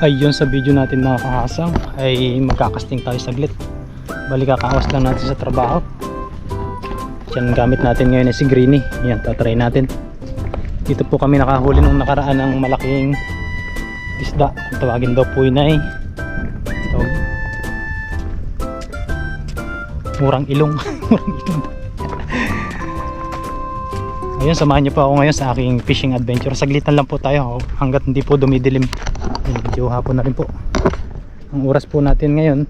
Ayun, sa video natin mga kahasang ay magkakasting tayo saglit. Bali kakawas lang natin sa trabaho. Yan, gamit natin ngayon ay si Greenie. Yan, tatry natin. Dito po kami nakahuli nung nakaraan ng malaking isda. Kung tawagin daw po yun ay murang ilong. Murang ilong. Ayun, samahan niyo po ako ngayon sa aking fishing adventure. Saglitan lang po tayo hanggat hindi po dumidilim. Ayun, medyo hapon na rin po. Ang oras po natin ngayon,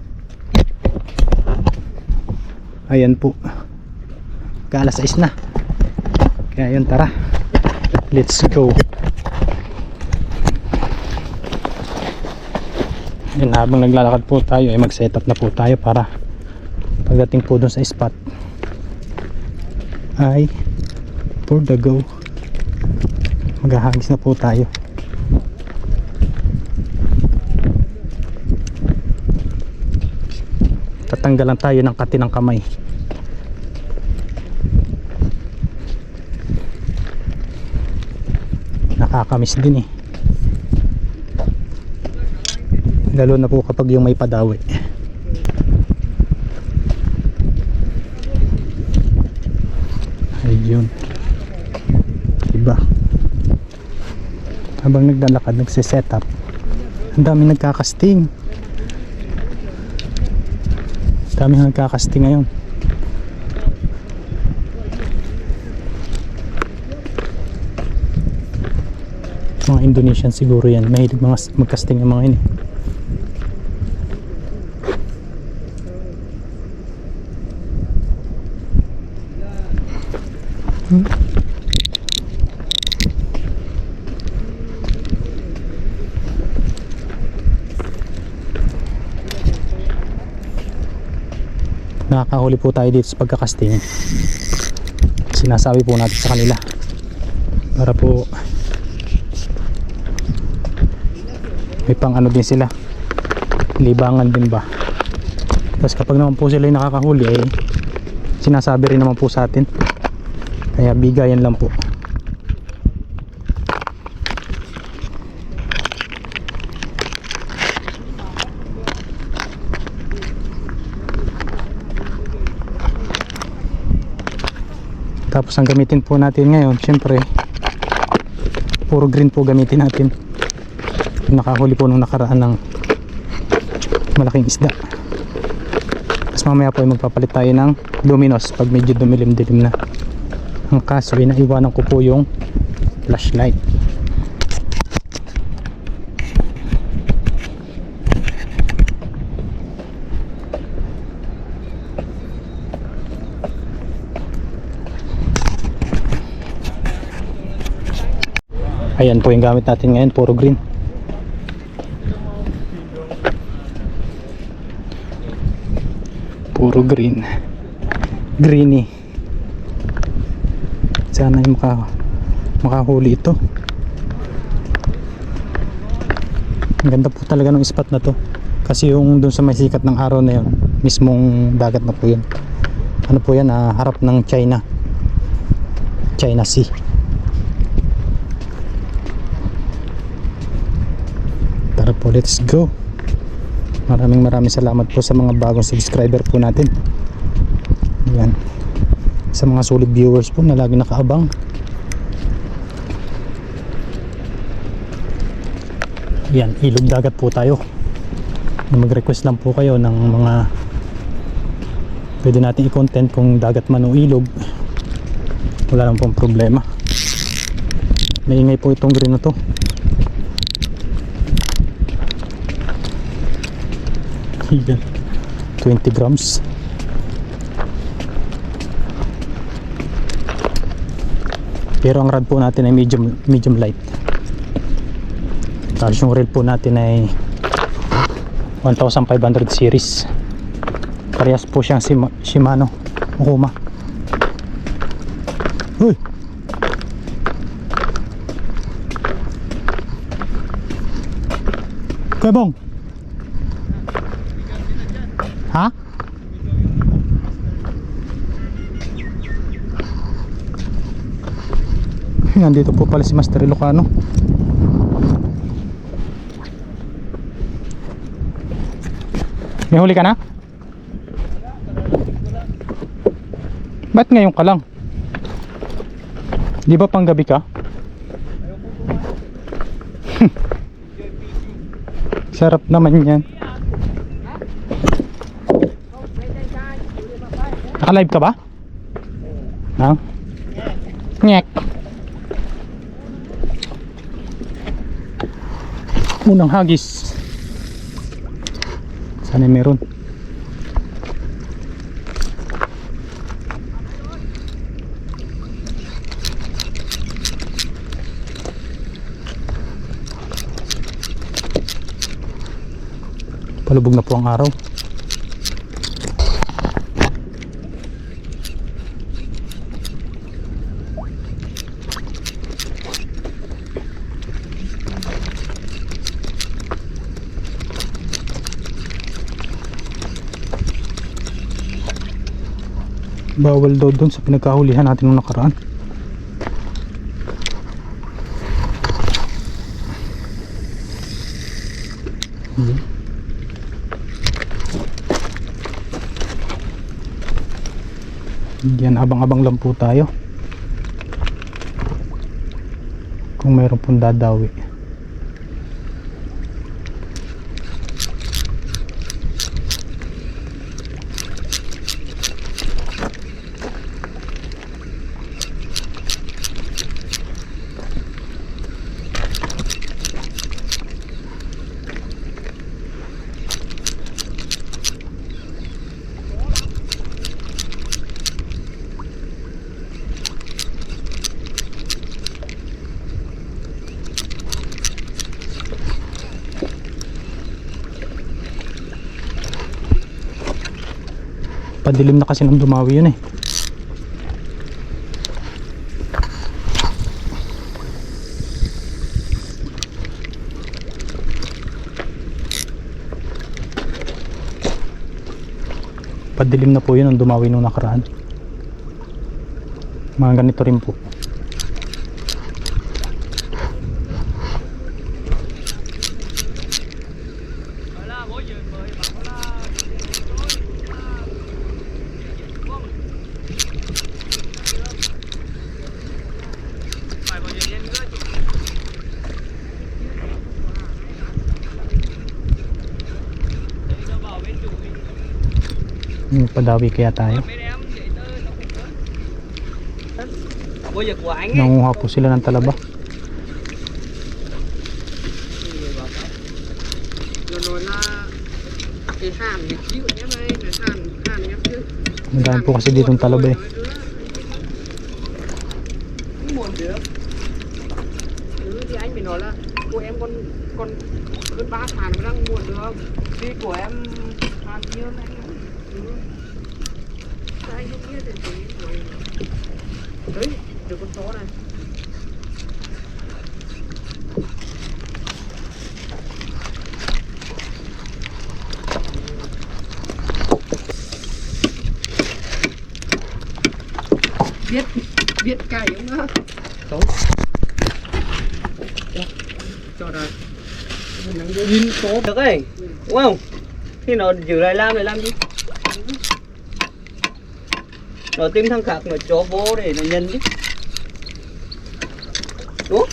ayan po, alas 6 na. Kaya yun, tara, let's go. Ayun, habang naglalakad po tayo ay mag setup na po tayo para pagdating po dun sa spot ay for the go. Maghahagis na po tayo. Tatanggalan tayo ng kati ng kamay. Nakakamiss din eh, lalo na po kapag yung may padawi. Ayun, diba, habang naglalakad nagsiset up, ang dami nagkakasting. Dami nagkakasting ngayon. Mga Indonesian siguro yan, mahilig mga magkasting yung mga ini. Nakakahuli po tayo dito sa pagkakasting. Sinasabi po natin sa kanila para po may pang ano din sila, libangan din ba. Tapos kapag naman po sila yung nakakahuli ay sinasabi rin naman po sa atin, kaya bigayan lang po. Tapos ang gamitin po natin ngayon, syempre puro green po gamitin natin. Nakahuli po nung nakaraan ng malaking isda. Tapos mamaya po ay magpapalit tayo ng luminous pag medyo dumilim-dilim na. Ang kaso ay naiwanan ko po yung flashlight. Ayan po yung gamit natin ngayon, puro green. Puro green. Greenie. Sana yung makahuli ito. Ang ganda po talaga ng spot na to. Kasi yung dun sa may sikat ng araw na yun, mismong dagat na po yun. Ano po yan, harap ng China Sea. Tara po, let's go. Maraming salamat po sa mga bagong subscriber po natin. Yan, sa mga solid viewers po na lagi nakaabang. Yan, ilog dagat po tayo. Mag-request lang po kayo ng mga pwede natin i-content, kung dagat man o ilog, wala lang pong problema. Maingay po itong green na to. Yan, 20 grams. Pero ang rod po natin ay medium light. Tapos yung reel po natin ay 1500 series. Parehas po siyang Shimano Okuma. Uy, Kabong. Ha? Nandito po pala si Master Ilocano. May huli ka na? Ba't ngayon ka lang? Di ba panggabi ka? Sarap naman yan. Naka-live ka ba? Ha? Nyek. Unang hagis. Sana meron. Palubog na po ang araw. Bawal daw doon sa pinagkahulihan natin nung nakaraan. Yan, abang-abang lang po tayo kung mayroon pong dadawi. Padilim na kasi nang dumawi yun eh. Padilim na po yun nang dumawi nung nakaraan. Mga ganito rin po. Padawi kaya tayo. Nanguha po sila ng talaba. Madami po kasi ditong talaba eh. Của em con hơn 3 tháng mới đang muộn được. Đi của em hàng nhiêu này. Anh không biết thì đấy, được con chó này. Biết cày không đó. Tốt. Cho ra. Nhìn tốt được ấy, đúng không? Khi nó giữ lại làm gì? Nó tìm thằng khác nó cho vô để nó nhân chứ. Đúng không?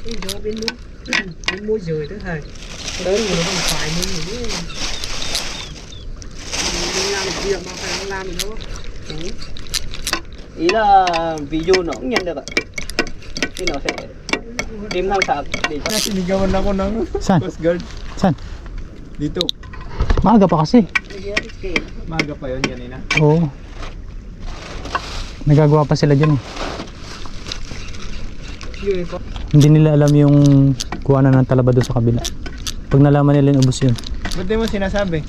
Ừ. Đó bênนู้นbên môi rời thứ hai. Đấy nó không phải như thế. Mình làm việc mà phải làm nó. Ừ. Ý là ví dụ nó cũng nhận được ạ. Thì nó sẽ tìm thằng khác để cho sinigawan ako ng Saan? Coast Guard Saan? dito. Maaga pa kasi. Maaga pa yun kanina. Oo. Nagagawa pa sila dyan eh. Hindi nila alam yung kuhanan ng talaba doon sa kabila. Pag nalaman nila yung ubos yun. Ba't di mo sinasabi?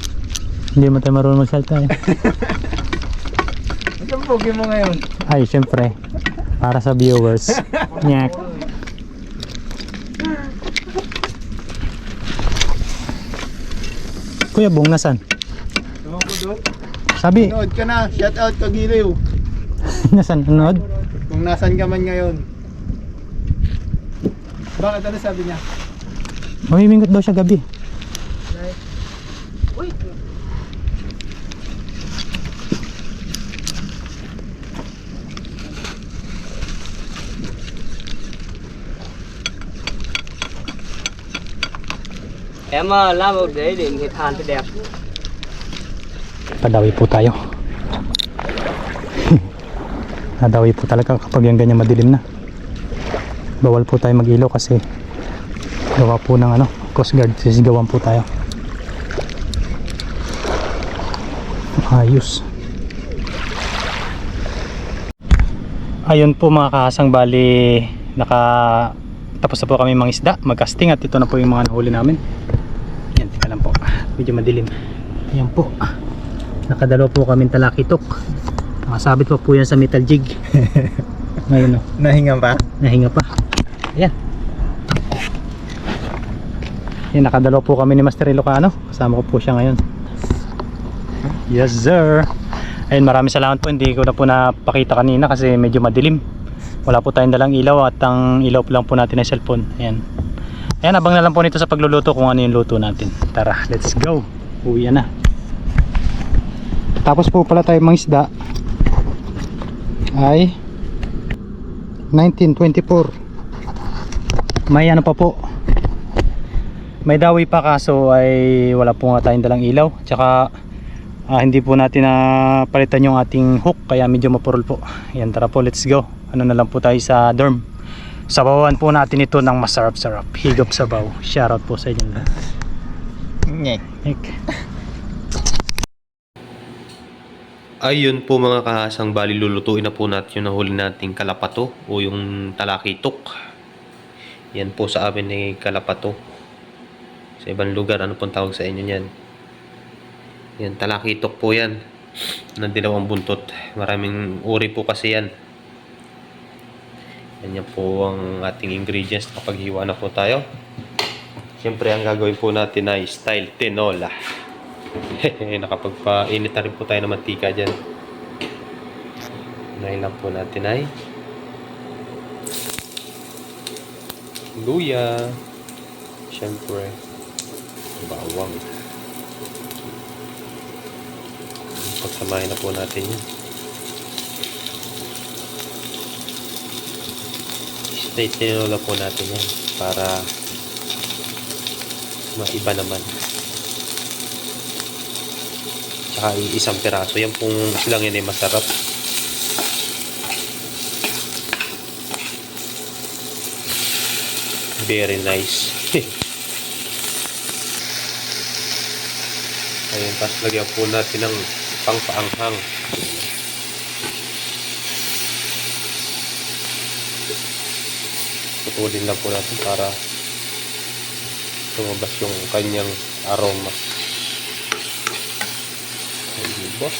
Hindi mo tayo marunong magsalta eh. Ang pogi mo ngayon. Ay, syempre. Para sa viewers. Nyak. Kuya Bong, nasan? Tama ko doon. Sabi, Nood ka na. Shout out ka Giliw. nasan? Anood? Kung nasan ka man ngayon. Bakit ano sabi niya? Mamimingot daw siya gabi. Uy! Em làm một để điểm cái than cho đẹp. Padawi po tayo. Nadawi po talaga kapag yung ganyan madilim na. Bawal po tayo mag-ilaw kasi gawa po ng Coast Guard, sisigawan po tayo. Ayos. Ayun po mga kahasang, bali tapos na po kami mga isda, mag-casting, at ito na po yung mga nahuli namin. Yan, tika lang po, medyo madilim. Ayan po, nakadalawa po kaming talakitok. Nakasabit pa po yan sa metal jig. Ngayon Nahinga pa? nahinga pa. Ayan. Yan, nakadalawa po kami ni Master Ilocano. Kasama ko po siya ngayon. Yes sir. Ayun, maraming salamat po. Hindi ko na po napakita kanina kasi medyo madilim. Wala po tayong dalang ilaw at ang ilaw po lang po natin ay cellphone. Ayan. Ayan, abang na lang po nito sa pagluluto kung ano yung luto natin. Tara, let's go. Uwi na. Tapos po pala tayo mga isda ay 1924. May pa po. May dawi pa kaso ay wala po nga tayong dalang ilaw. Tsaka hindi po natin palitan yung ating hook kaya medyo mapurol po. Ayan, tara po, let's go. Ano na lang po tayo sa dorm. Sabawan po natin ito ng masarap-sarap. Higop sabaw. Shoutout po sa inyo. Nyek. Ayun po mga kahasang, bali lulutuin na po natin yung nahuli nating kalapato o yung talakitok. Yan po sa amin ay kalapato. Sa ibang lugar, ano pong tawag sa inyo yan? Yan, talakitok po yan. Ng dalawang buntot. Maraming uri po kasi yan. Yan po ang ating ingredients kapag hiwa na po tayo. Siyempre, ang gagawin po natin ay style tinola. Nakapagpainit na rin po tayo ng mantika dyan. Unahin lang po natin ay luya, siyempre bawang. Pagsamahin na po natin yun. Straight tinola po natin yan para maiba naman. Tsaka isang piraso. Yan pong silang yan ay masarap. Very nice. Ayun, tapos lagyan po natin ng pangpaanghang. Putulin lang po natin para tumabas yung kanyang aroma. Diba?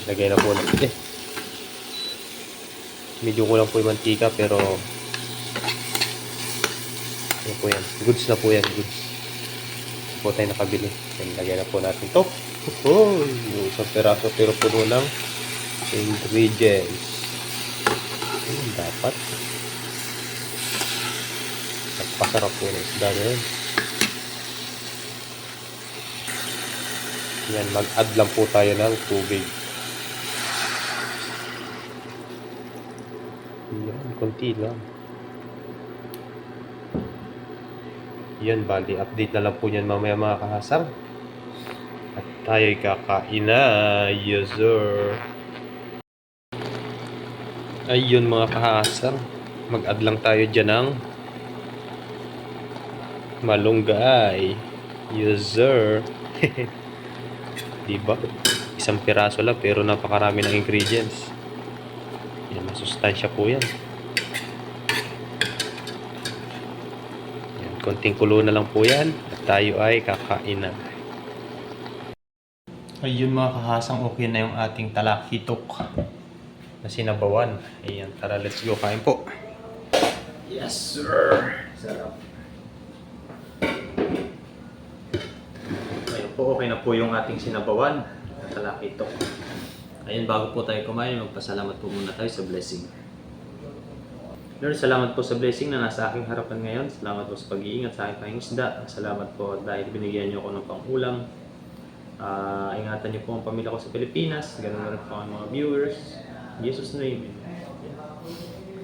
Lagay na po natin. Medyo kulang po yung mantika pero ano po yan? Goods na po yan. Goods. Ito po tayo nakabili. Lagay na po natin ito. Yung isang peraso pero puno ng ingredients. Dapat nagpasarap po ng isda na yun. Yan, mag-add lang po tayo ng tubig. Yan, konti lang. Yan, bali, update na lang po yan mamaya mga kahasang. At tayo'y kakain na. Yes sir. Ayun mga kahasang, mag-add lang tayo dyan ng malunggay. Yes sir. Diba? Isang piraso lang pero napakarami ng ingredients. Yan, masustansya po yan. Yan, konting kulo na lang po yan at tayo ay kakain na. Ayun mga kahasang, okay na yung ating talakitok na sinabawan. Ayan, tara, let's go, kain po. Yes sir. Sarap. Ayun po, okay na po yung ating sinabawan na talakitok. Ayun, bago po tayo kumain, magpasalamat po muna tayo sa blessing. Lord, salamat po sa blessing na nasa aking harapan ngayon. Salamat po sa pag-iingat sa aking pangingisda. Salamat po dahil binigyan niyo ako ng pang-ulam. Ingatan niyo po ang pamilya ko sa Pilipinas. Ganun na rin po ang mga viewers. In Jesus' name.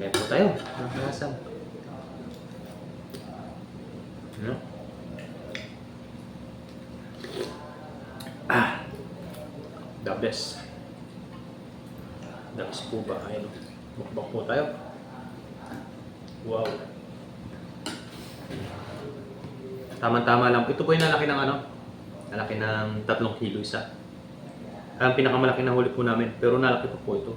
Kaya po tayo. Nakakasam. Ano? The best. The best po ba? Ayun. Mukbang po tayo. Wow. Tama-tama lang. Ito po yung nalaki ng ano? Nalaki ng 3 kilo isa. Ang pinakamalaki na huli po namin. Pero nalaki po ito.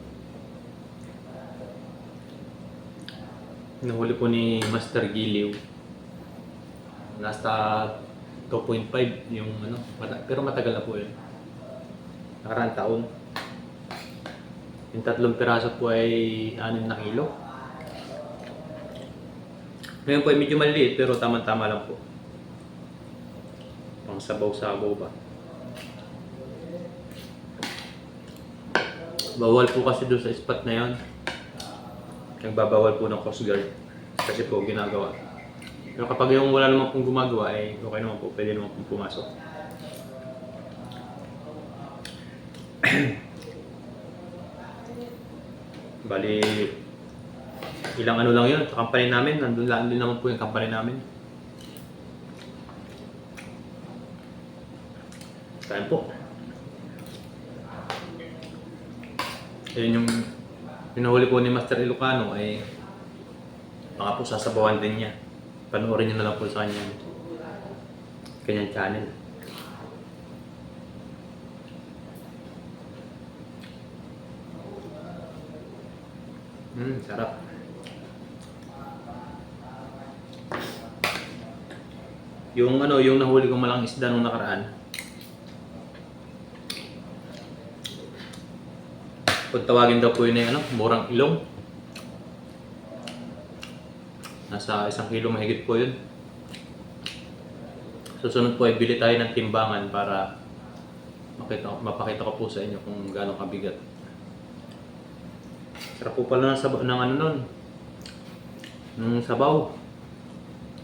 Nahuli po ni Master Giliw. Nasa 2.5 yung ano. Pero matagal na po yun. Nakaraang taon. Yung 3 piraso po ay 6 na kilo. Ngayon po ay medyo maliliit pero tama-tama lang po. Pang sabaw-sabaw ba. Bawal po kasi doon sa spot na yon. Nagbabawal po ng Coast Guard. Kasi po ginagawa. Pero kapag yung wala naman pong gumagawa ay okay naman po. Pwede naman pong pumasok. Bali, ilang ano lang yun sa company namin. Nandun lang din naman po yung company namin. Kain po. Ayun yung pinahuli po ni Master Ilocano ay baka po sasabawan din niya. Panoorin niyo na lang po sa kanyang channel. Sarap. Yung ano, yung nahuli kong malang isda nung nakaraan. Kung tawagin daw po yun ay ano, murang ilong. Nasa 1 kilo mahigit po yun. Susunod po ay bili tayo ng timbangan para mapakita ko po sa inyo kung gaano kabigat. Sarap po pala ng ano nun. Ng sabaw.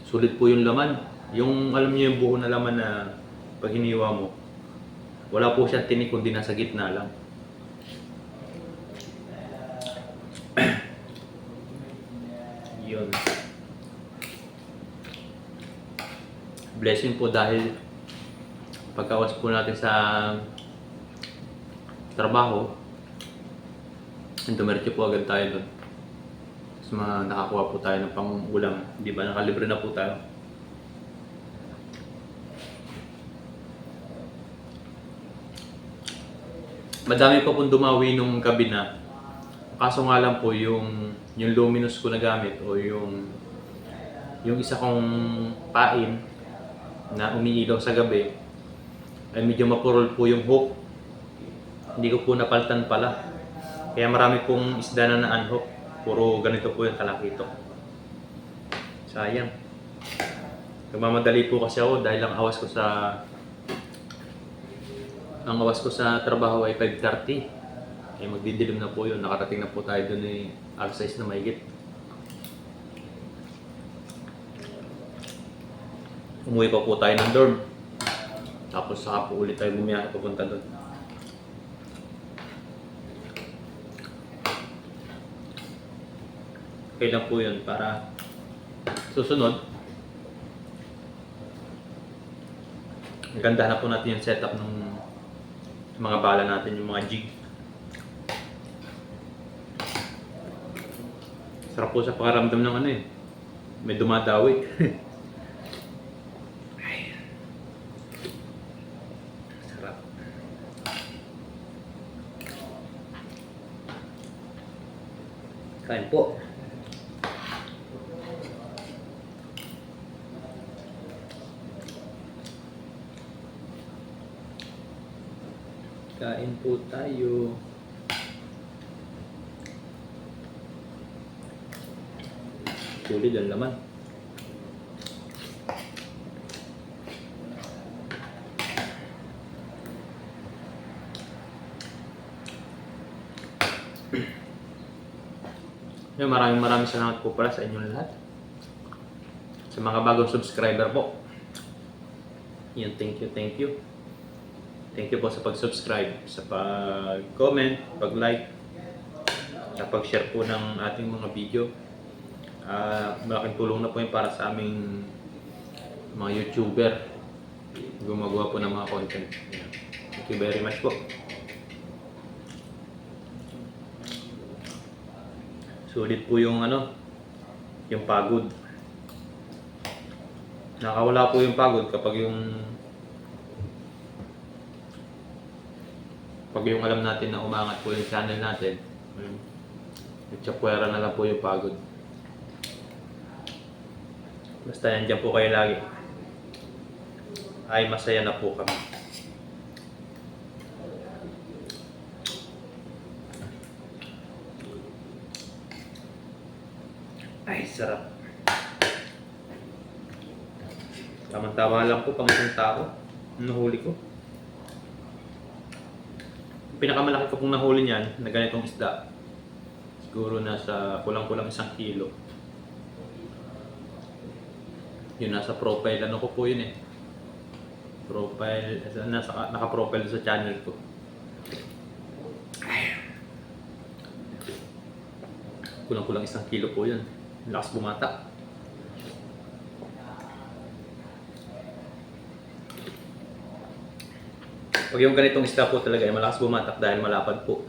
Sulit po yung laman. Yung alam niyo yung buo na laman na pag hiniwa mo, wala po siyang tinik kundi nasa gitna lang. Yun. Blessing po dahil pagkawas po natin sa trabaho, dumiretso po agad tayo doon. Tapos nakakuha po tayo ng pang-ulam. Di ba? Nakalibre na po tayo. Madami pa pong dumawi nung gabi na. Kaso nga lang po yung luminous ko na gamit o yung isa kong pain na umiilaw sa gabi ay medyo mapurol po yung hook. Hindi ko po napaltan pala. Kaya marami pong isda na na-unhook. Puro ganito po yung talakitok. Sayang. Nagmamadali po kasi ako dahil ang awas ko sa trabaho ay 5:30. Magdidilim na po yun. Nakarating na po tayo doon eh. Alas 6 na mahigit. Umuwi pa po tayo ng dorm. Tapos saka po ulit tayo bumiyahe papunta doon. Okay lang po yun para susunod. Ganda na po natin yung setup ng mga bala natin, yung mga jig. Sarap po sa pakaramdam ng ano eh. May dumadawi. Sarap. Kain po. Kain po tayo. Sulit ang laman. Yun, maraming salamat po pala sa inyong lahat. Sa mga bagong subscriber po. Yan, thank you. Thank you po sa pag-subscribe, sa pag-comment, pag-like, sa pag-share po ng ating mga video. Malaking tulong na po yun para sa aming mga YouTuber. Gumagawa po ng mga content. Yan. Thank you very much po. Sulit po yung yung pagod. Nakawala po yung pagod kapag yung alam natin na umangat po yung channel natin. Nagtsapwera na lang po yung pagod. Basta nandiyan po kayo lagi. Ay masaya na po kami. Ay, sarap. Tama-tama lang po pang isang tao. Ang nahuli ko. Yung pinakamalaki ko pong nahuli niyan na ganitong isda. Siguro nasa kulang-kulang 1 kilo. Yun, nasa profile. Ano ko po yun eh. Profile. Naka-profile sa channel ko. Kulang-kulang 1 kilo po yun. Lakas bumata. Pag yung ganitong isda po talaga ay malakas bumatak dahil malapad po.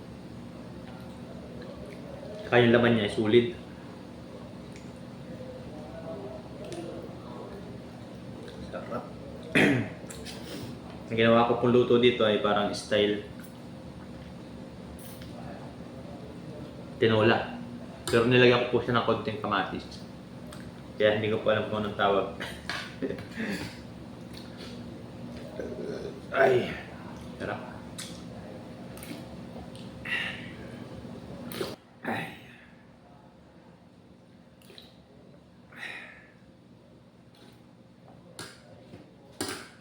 Kaya yung laman niya ay sulit. Sarap. Ang ginawa ko pong luto dito ay parang style tinola. Pero nilagyan ko po siya ng konting kamatis. Kaya hindi ko po alam kung anong tawag. Ay, sarap. Ay.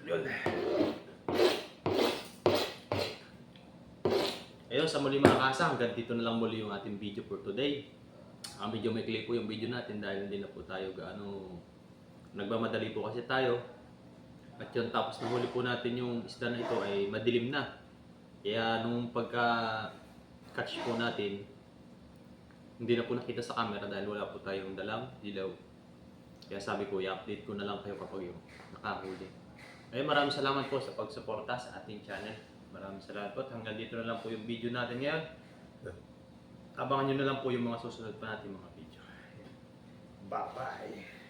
Yun. Ayun, sa muli mga kasa, hanggang dito na lang muli yung ating video for today. Ang medyo maikli po yung video natin dahil hindi na po tayo gaano nagmamadali po kasi tayo. At yun, tapos nahuli po natin yung isda na ito ay madilim na. Kaya nung pagka-catch po natin, hindi na po nakita sa camera dahil wala po tayong dalang dilaw. Kaya sabi ko, i-update ko na lang kayo kapag yung nakahuli. Ayun, maraming salamat po sa pagsuporta sa ating channel. Maraming salamat po. Hanggang dito na lang po yung video natin ngayon. Abangan nyo na lang po yung mga susunod pa natin mga video. Bye-bye!